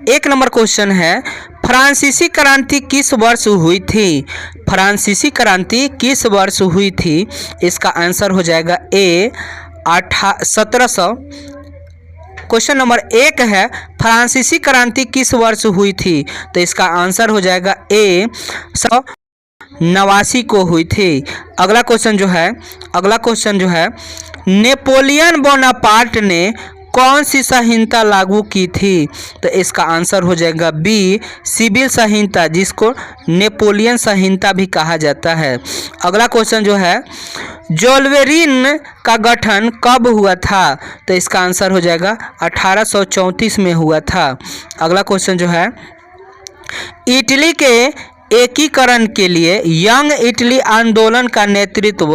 एक number question है, फ्रांसीसी क्रांति किस वर्ष हुई थी? फ्रांसीसी क्रांति किस वर्ष हुई थी? इसका आंसर हो जाएगा ए 1700। क्वेश्चन नंबर 1 है, फ्रांसीसी क्रांति किस वर्ष हुई थी? तो इसका आंसर हो जाएगा ए 1789 को हुई थी। अगला क्वेश्चन जो है नेपोलियन बोनापार्ट ने कौन सी संहिता लागू की थी? तो इसका आंसर हो जाएगा बी सिविल संहिता, जिसको नेपोलियन संहिता भी कहा जाता है। अगला क्वेश्चन जो है जोल्वेरिन का गठन कब हुआ था? तो इसका आंसर हो जाएगा 1834 में हुआ था। अगला क्वेश्चन जो है इटली के एकीकरण के लिए यंग इटली आंदोलन का नेतृत्व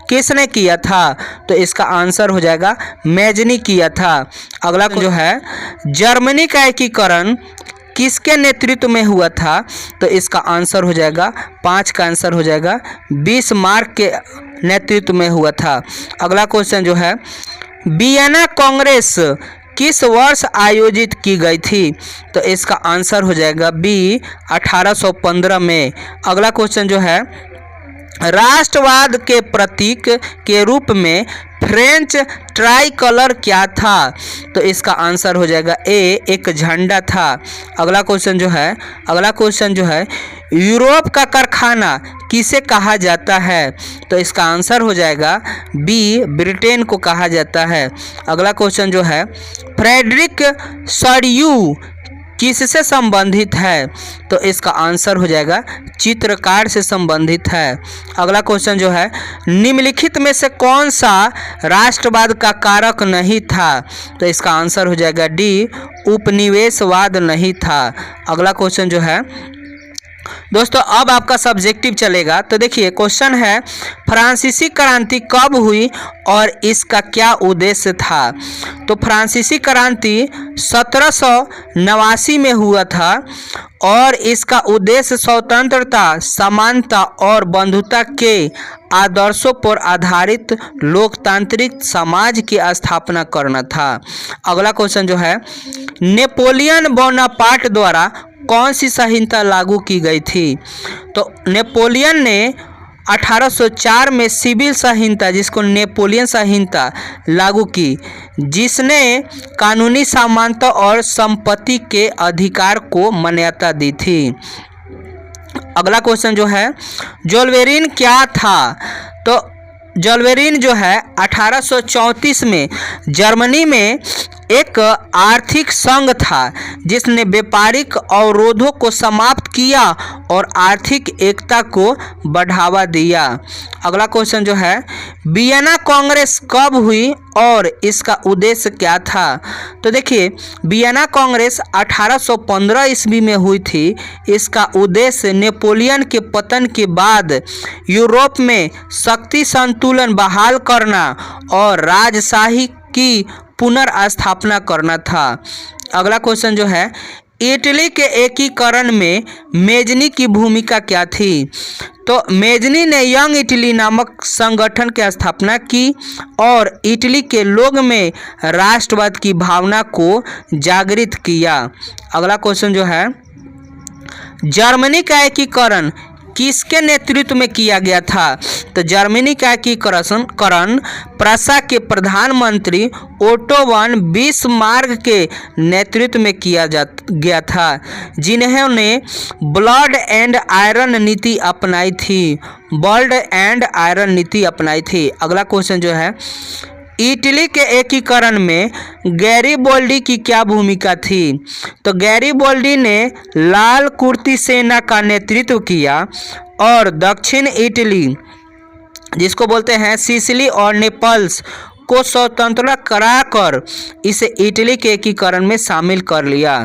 किसने किया था? तो इसका आंसर हो जाएगा मैजनी किया था। अगला जो है जर्मनी का एकीकरण किसके नेतृत्व में हुआ था? तो इसका आंसर हो जाएगा 5 का आंसर हो जाएगा बिस्मार्क के नेतृत्व में हुआ था। अगला क्वेश्चन जो है वियना कांग्रेस किस वर्ष आयोजित की गई थी? तो इसका आंसर हो जाएगा बी 1815 में। अगला क्वेश्चन जो है राष्ट्रवाद के प्रतीक के रूप में फ्रेंच ट्राई कलर क्या था? तो इसका आंसर हो जाएगा ए एक झंडा था। अगला क्वेश्चन जो है यूरोप का कारखाना किसे कहा जाता है? तो इसका आंसर हो जाएगा बी ब्रिटेन को कहा जाता है। अगला क्वेश्चन जो है फ्रेडरिक सॉर्यू किससे संबंधित है? तो इसका आंसर हो जाएगा चित्रकार से संबंधित है। अगला क्वेश्चन जो है निम्नलिखित में से कौन सा राष्ट्रवाद का कारक नहीं था? तो इसका आंसर हो जाएगा डी उपनिवेशवाद नहीं था। अगला क्वेश्चन जो है दोस्तों अब आपका सब्जेक्टिव चलेगा। तो देखिए क्वेश्चन है फ्रांसीसी क्रांति कब हुई और इसका क्या उद्देश्य था? तो फ्रांसीसी क्रांति 1789 में हुआ था और इसका उद्देश्य स्वतंत्रता, समानता और बंधुता के आदर्शों पर आधारित लोकतांत्रिक समाज की स्थापना करना था। अगला क्वेश्चन जो है नेपोलियन बोनापार्ट द्वारा कौन सी संहिता लागू की गई थी? तो नेपोलियन ने 1804 में सिविल संहिता, जिसको नेपोलियन संहिता लागू की, जिसने कानूनी समानता और संपत्ति के अधिकार को मान्यता दी थी। अगला क्वेश्चन जो है जोल्वेरिन क्या था? तो जोल्वेरिन जो है 1834 में जर्मनी में एक आर्थिक संघ था जिसने व्यापारिक अवरोधों को समाप्त किया और आर्थिक एकता को बढ़ावा दिया। अगला क्वेश्चन जो है वियना कांग्रेस कब हुई और इसका उद्देश्य क्या था? तो देखिए वियना कांग्रेस 1815 ईस्वी में हुई थी। इसका उद्देश्य नेपोलियन के पतन के बाद यूरोप में शक्ति संतुलन बहाल करना और राजशाही की पुनर्स्थापना करना था। अगला क्वेश्चन जो है इटली के एकीकरण में मेजनी की भूमिका क्या थी? तो मेजनी ने यंग इटली नामक संगठन की स्थापना की और इटली के लोग में राष्ट्रवाद की भावना को जागृत किया। अगला क्वेश्चन जो है जर्मनी का एकीकरण किसके नेतृत्व में किया गया था? तो जर्मनी का एकीकरण प्रशा के प्रधानमंत्री ओटो वन बिस्मार्क के नेतृत्व में किया गया था, जिन्होंने ब्लड एंड आयरन नीति अपनाई थी। अगला क्वेश्चन जो है इटली के एकीकरण में गैरिबोल्डी की क्या भूमिका थी? तो गैरिबोल्डी ने लाल कुर्ती सेना का नेतृत्व किया और दक्षिण इटली, जिसको बोलते हैं सिसिली और नेपल्स, को स्वतंत्र कराकर इसे इटली के एकीकरण में शामिल कर लिया।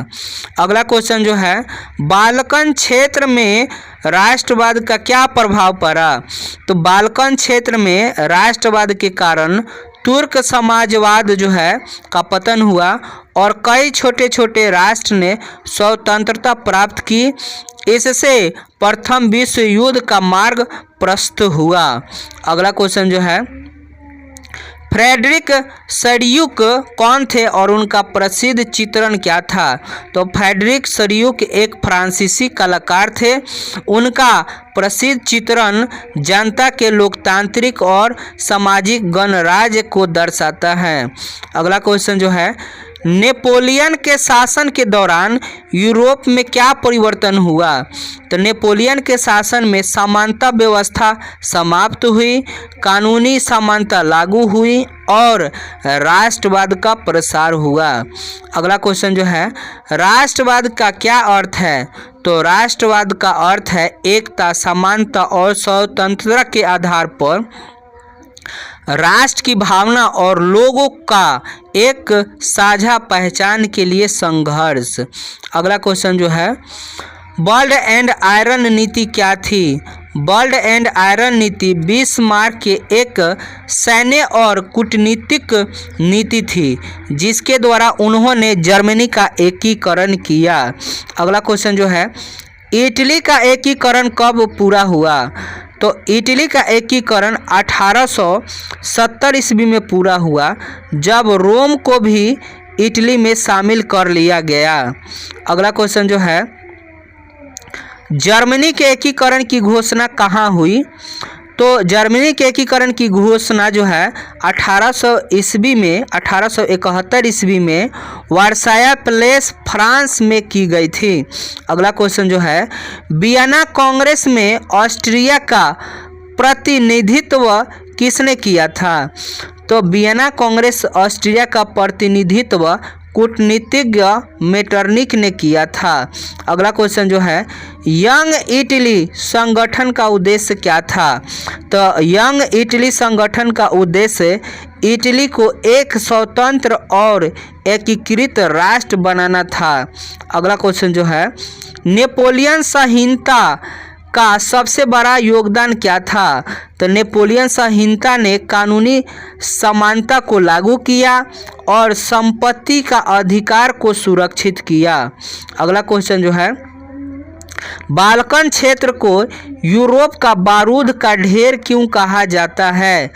अगला क्वेश्चन जो है बाल्कन क्षेत्र में राष्ट्रवाद का क्या प्रभाव पड़ा? तो बाल्कन क्षेत्र में राष्ट्रवाद के कारण तुर्क समाजवाद जो है का पतन हुआ और कई छोटे छोटे राष्ट्र ने स्वतंत्रता प्राप्त की। इससे प्रथम विश्व युद्ध का मार्ग प्रशस्त हुआ। अगला क्वेश्चन जो है फ्रेडरिक सड्यूक कौन थे और उनका प्रसिद्ध चित्रण क्या था? तो फ्रेडरिक सड्यूक एक फ्रांसीसी कलाकार थे। उनका प्रसिद्ध चित्रण जनता के लोकतांत्रिक और सामाजिक गणराज्य को दर्शाता है। अगला क्वेश्चन जो है, नेपोलियन के शासन के दौरान यूरोप में क्या परिवर्तन हुआ? तो नेपोलियन के शासन में समानता व्यवस्था समाप्त हुई, कानूनी समानता लागू हुई और राष्ट्रवाद का प्रसार हुआ। अगला क्वेश्चन जो है, राष्ट्रवाद का क्या अर्थ है? तो राष्ट्रवाद का अर्थ है एकता, समानता और स्वतंत्रता के आधार पर राष्ट्र की भावना और लोगों का एक साझा पहचान के लिए संघर्ष। अगला क्वेश्चन जो है, बल्ड एंड आयरन नीति क्या थी? बल्ड एंड आयरन नीति बिस्मार्क के एक सैन्य और कूटनीतिक नीति थी जिसके द्वारा उन्होंने जर्मनी का एकीकरण किया। अगला क्वेश्चन जो है, इटली का एकीकरण कब पूरा हुआ? तो इटली का एकीकरण 1870 ईस्वी में पूरा हुआ जब रोम को भी इटली में शामिल कर लिया गया। अगला क्वेश्चन जो है, जर्मनी के एकीकरण की घोषणा कहाँ हुई? तो जर्मनी के एकीकरण की घोषणा जो है 1871 ईस्वी में वर्साया पैलेस फ्रांस में की गई थी। अगला क्वेश्चन जो है, वियना कांग्रेस में ऑस्ट्रिया का प्रतिनिधित्व किसने किया था? तो वियना कांग्रेस ऑस्ट्रिया का प्रतिनिधित्व कूटनीतिज्ञ मेटरनिक ने किया था। अगला क्वेश्चन जो है, यंग इटली संगठन का उद्देश्य क्या था? तो यंग इटली संगठन का उद्देश्य इटली को एक स्वतंत्र और एकीकृत राष्ट्र बनाना था। अगला क्वेश्चन जो है, नेपोलियन संहिता का सबसे बड़ा योगदान क्या था? तो नेपोलियन संहिता ने कानूनी समानता को लागू किया और संपत्ति का अधिकार को सुरक्षित किया। अगला क्वेश्चन जो है, बाल्कन क्षेत्र को यूरोप का बारूद का ढेर क्यों कहा जाता है?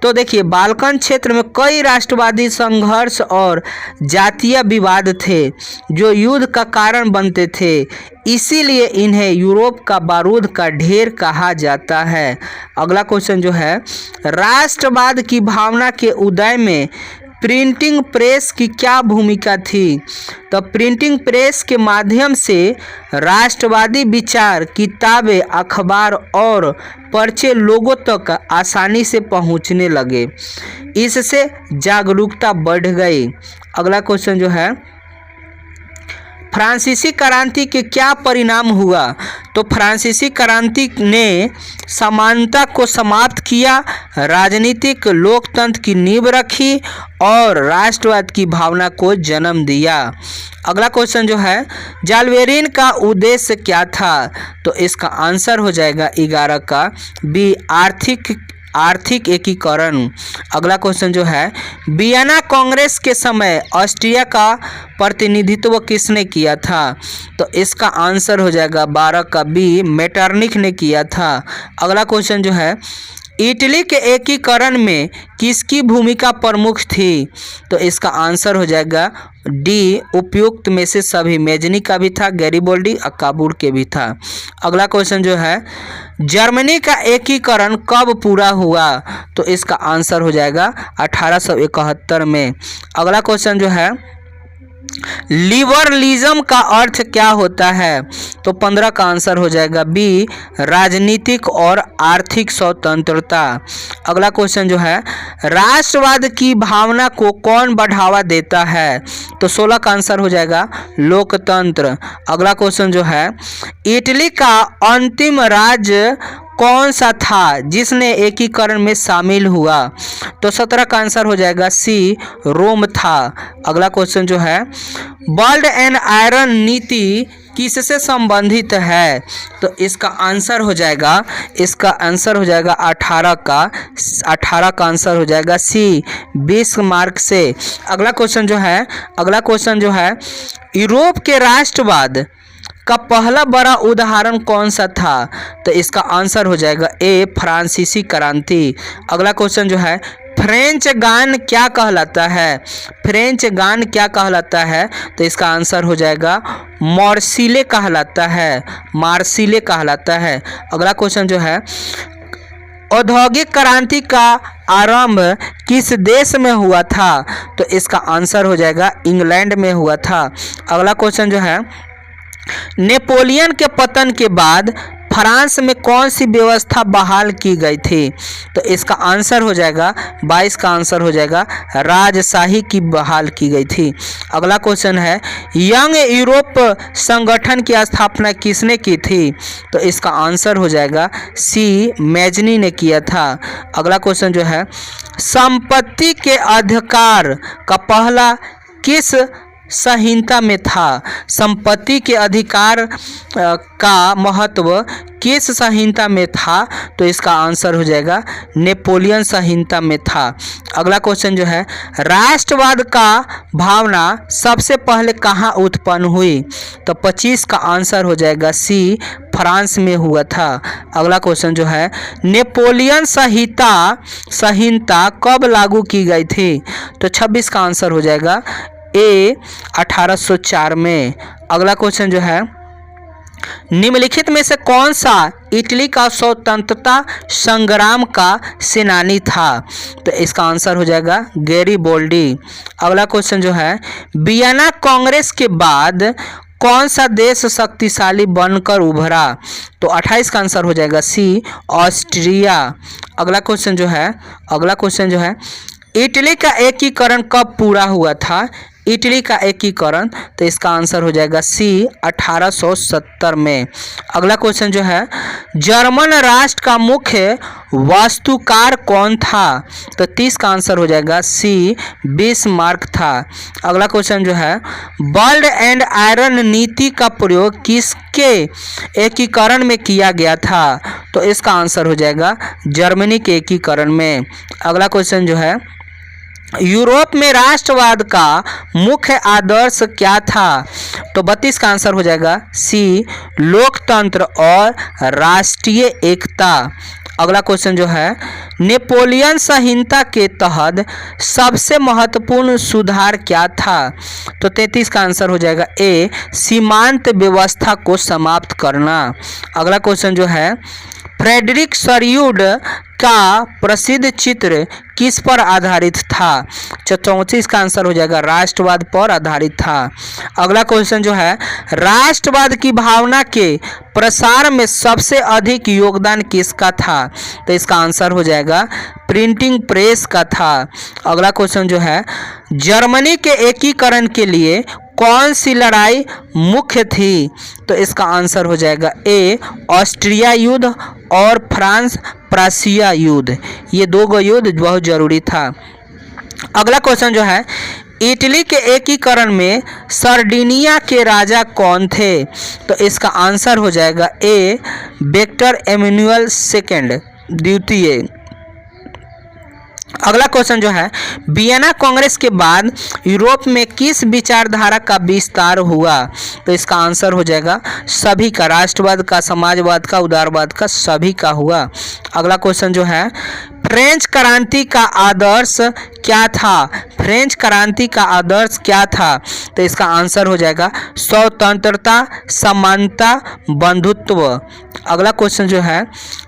तो देखिए, बाल्कन क्षेत्र में कई राष्ट्रवादी संघर्ष और जातीय विवाद थे जो युद्ध का कारण बनते थे, इसीलिए इन्हें यूरोप का बारूद का ढेर कहा जाता है। अगला क्वेश्चन जो है, राष्ट्रवाद की भावना के उदय में प्रिंटिंग प्रेस की क्या भूमिका थी? तो प्रिंटिंग प्रेस के माध्यम से राष्ट्रवादी विचार, किताबें, अखबार और पर्चे लोगों तक आसानी से पहुंचने लगे। इससे जागरूकता बढ़ गई। अगला क्वेश्चन जो है, फ्रांसीसी क्रांति के क्या परिणाम हुआ? तो फ्रांसीसी क्रांति ने समानता को समाप्त किया, राजनीतिक लोकतंत्र की नींव रखी और राष्ट्रवाद की भावना को जन्म दिया। अगला क्वेश्चन जो है, जाल्वेरिन का उद्देश्य क्या था? तो इसका आंसर हो जाएगा 11 का बी, आर्थिक एकीकरण। अगला क्वेश्चन जो है, वियना कांग्रेस के समय ऑस्ट्रिया का प्रतिनिधित्व किसने किया था? तो इसका आंसर हो जाएगा 12 का बी, मेटरनिक ने किया था। अगला क्वेश्चन जो है, इटली के एकीकरण में किसकी भूमिका प्रमुख थी? तो इसका आंसर हो जाएगा डी, उपयुक्त में से सभी। मेजनी का भी था, गैरिबोल्डी, काबूल के भी था। अगला क्वेश्चन जो है, जर्मनी का एकीकरण कब पूरा हुआ? तो इसका आंसर हो जाएगा 1871 में। अगला क्वेश्चन जो है, लिबरलिज्म का अर्थ क्या होता है? तो 15 का आंसर हो जाएगा बी, राजनीतिक और आर्थिक स्वतंत्रता। अगला क्वेश्चन जो है, राष्ट्रवाद की भावना को कौन बढ़ावा देता है? तो 16 का आंसर हो जाएगा लोकतंत्र। अगला क्वेश्चन जो है, इटली का अंतिम राज्य कौन सा था जिसने एकीकरण में शामिल हुआ? तो 17 का आंसर हो जाएगा सी, रोम था। अगला क्वेश्चन जो है, बल्ड एंड आयरन नीति किससे संबंधित है? तो इसका आंसर हो जाएगा 18 का आंसर हो जाएगा सी, बिस्मार्क से। अगला क्वेश्चन जो है, यूरोप के राष्ट्रवाद का पहला बड़ा उदाहरण कौन सा था? तो इसका आंसर हो जाएगा ए, फ्रांसीसी क्रांति। अगला क्वेश्चन जो है, फ्रेंच गान क्या कहलाता है? फ्रेंच गान क्या कहलाता है? तो इसका आंसर हो जाएगा मार्सिले कहलाता है, मार्सिले कहलाता है। अगला क्वेश्चन जो है, औद्योगिक क्रांति का आरंभ किस देश में हुआ था? तो इसका आंसर हो जाएगा इंग्लैंड में हुआ था। अगला क्वेश्चन जो है, नेपोलियन के पतन के बाद फ्रांस में कौन सी व्यवस्था बहाल की गई थी? तो इसका आंसर हो जाएगा 22 का आंसर हो जाएगा राजशाही की बहाल की गई थी। अगला क्वेश्चन है, यंग यूरोप संगठन की स्थापना किसने की थी? तो इसका आंसर हो जाएगा सी, मैजनी ने किया था। अगला क्वेश्चन जो है, संपत्ति के अधिकार का पहला किस संहिता में था? संपत्ति के अधिकार का महत्व किस संहिता में था? तो इसका आंसर हो जाएगा नेपोलियन संहिता में था। अगला क्वेश्चन जो है, राष्ट्रवाद का भावना सबसे पहले कहाँ उत्पन्न हुई? तो 25 का आंसर हो जाएगा सी, फ्रांस में हुआ था। अगला क्वेश्चन जो है, नेपोलियन संहिता कब लागू की गई थी? तो 26 का आंसर हो जाएगा ए, 1804 में। अगला क्वेश्चन जो है, निम्नलिखित में से कौन सा इटली का स्वतंत्रता संग्राम का सेनानी था? तो इसका आंसर हो जाएगा गैरीबोल्डी। अगला क्वेश्चन जो है, वियना कांग्रेस के बाद कौन सा देश शक्तिशाली बनकर उभरा? तो 28 का आंसर हो जाएगा सी, ऑस्ट्रिया। अगला क्वेश्चन जो है, इटली का एकीकरण कब पूरा हुआ था? इटली का एकीकरण, तो इसका आंसर हो जाएगा सी, 1870 में। अगला क्वेश्चन जो है, जर्मन राष्ट्र का मुख्य वास्तुकार कौन था? तो 30 का आंसर हो जाएगा सी, बिस्मार्क था। अगला क्वेश्चन जो है, गोल्ड एंड आयरन नीति का प्रयोग किसके एकीकरण में किया गया था? तो इसका आंसर हो जाएगा जर्मनी के एकीकरण में। अगला क्वेश्चन जो है, यूरोप में राष्ट्रवाद का मुख्य आदर्श क्या था? तो 32 का आंसर हो जाएगा सी, लोकतंत्र और राष्ट्रीय एकता। अगला क्वेश्चन जो है, नेपोलियन संहिता के तहत सबसे महत्वपूर्ण सुधार क्या था? तो 33 का आंसर हो जाएगा ए, सीमांत व्यवस्था को समाप्त करना। अगला क्वेश्चन जो है, फ्रेडरिक सरयूड का प्रसिद्ध चित्र किस पर आधारित था? 34 का आंसर हो जाएगा राष्ट्रवाद पर आधारित था। अगला क्वेश्चन जो है, राष्ट्रवाद की भावना के प्रसार में सबसे अधिक योगदान किसका था? तो इसका आंसर हो जाएगा प्रिंटिंग प्रेस का था। अगला क्वेश्चन जो है, जर्मनी के एकीकरण के लिए कौन सी लड़ाई मुख्य थी? तो इसका आंसर हो जाएगा ए, ऑस्ट्रिया युद्ध और फ्रांस प्रासिया युद्ध। ये दो युद्ध बहुत जरूरी था। अगला क्वेश्चन जो है, इटली के एकीकरण में सर्डिनिया के राजा कौन थे? तो इसका आंसर हो जाएगा ए, विक्टर एमेनुएल सेकंड, द्वितीय। अगला क्वेश्चन जो है, वियना कांग्रेस के बाद यूरोप में किस विचारधारा का विस्तार हुआ? तो इसका आंसर हो जाएगा सभी का, राष्ट्रवाद का, समाजवाद का, उदारवाद का, सभी का हुआ। अगला क्वेश्चन जो है, फ्रेंच क्रांति का आदर्श क्या था? फ्रेंच क्रांति का आदर्श क्या था? तो इसका आंसर हो जाएगा स्वतंत्रता, समानता, बंधुत्व। अगला क्वेश्चन जो है,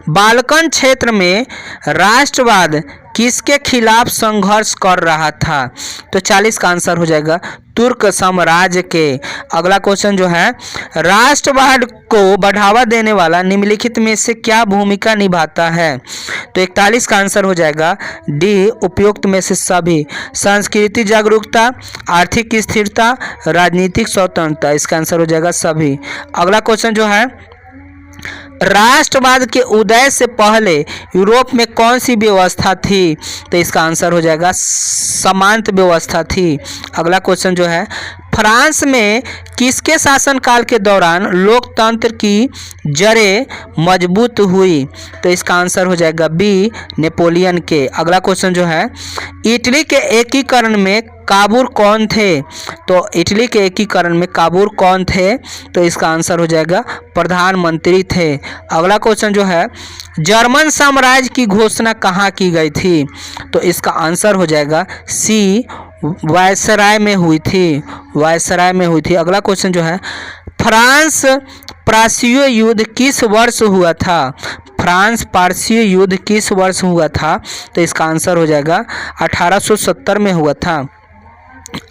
बाल्कन क्षेत्र में राष्ट्रवाद किसके खिलाफ संघर्ष कर रहा था? तो 40 का आंसर हो जाएगा तुर्क साम्राज्य के। अगला क्वेश्चन जो है, राष्ट्रवाद को बढ़ावा देने वाला निम्नलिखित में से क्या भूमिका निभाता है? तो 41 का आंसर हो जाएगा डी, उपयुक्त में से सभी। संस्कृति जागरूकता, आर्थिक स्थिरता, राजनीतिक स्वतंत्रता, इसका आंसर हो जाएगा सभी। अगला क्वेश्चन जो है, राष्ट्रवाद के उदय से पहले यूरोप में कौन सी व्यवस्था थी? तो इसका आंसर हो जाएगा समांत व्यवस्था थी। अगला क्वेश्चन जो है, फ्रांस में किसके शासनकाल के दौरान लोकतंत्र की जड़ें मजबूत हुई? तो इसका आंसर हो जाएगा बी, नेपोलियन के। अगला क्वेश्चन जो है, इटली के एकीकरण में काबूल कौन थे? तो इटली के एकीकरण में काबूल कौन थे? तो इसका आंसर हो जाएगा प्रधानमंत्री थे। अगला क्वेश्चन जो है, जर्मन साम्राज्य की घोषणा कहाँ की गई थी? तो इसका आंसर हो जाएगा सी, वायसराय में हुई थी, वायसराय में हुई थी। अगला क्वेश्चन जो है, फ्रांस पारसीय युद्ध किस वर्ष हुआ था? फ्रांस पारसीय युद्ध किस वर्ष हुआ था? तो इसका आंसर हो जाएगा 1870 में हुआ था।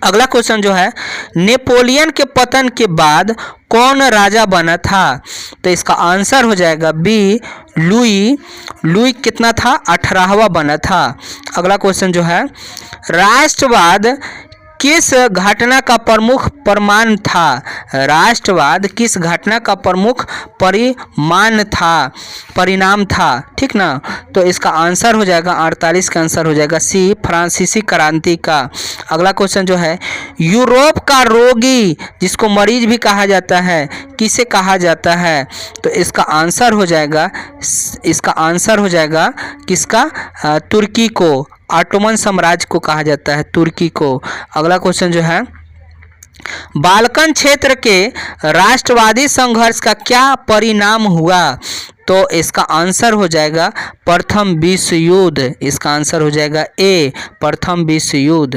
अगला क्वेश्चन जो है, नेपोलियन के पतन के बाद कौन राजा बना था? तो इसका आंसर हो जाएगा बी, लुई। लुई कितना था? 18वां बना था। अगला क्वेश्चन जो है, राष्ट्रवाद किस घटना का प्रमुख परिमाण था? राष्ट्रवाद किस घटना का प्रमुख परिणाम था? ठीक ना। तो इसका आंसर हो जाएगा 48 का आंसर हो जाएगा सी, फ्रांसीसी क्रांति का। अगला क्वेश्चन जो है, यूरोप का रोगी जिसको मरीज भी कहा जाता है किसे कहा जाता है? तो इसका आंसर हो जाएगा किसका? तुर्की को। ऑटोमन साम्राज्य को कहा जाता है, तुर्की को। अगला क्वेश्चन जो है, बाल्कन क्षेत्र के राष्ट्रवादी संघर्ष का क्या परिणाम हुआ? तो इसका आंसर हो जाएगा प्रथम विश्व युद्ध। इसका आंसर हो जाएगा ए, प्रथम विश्व युद्ध।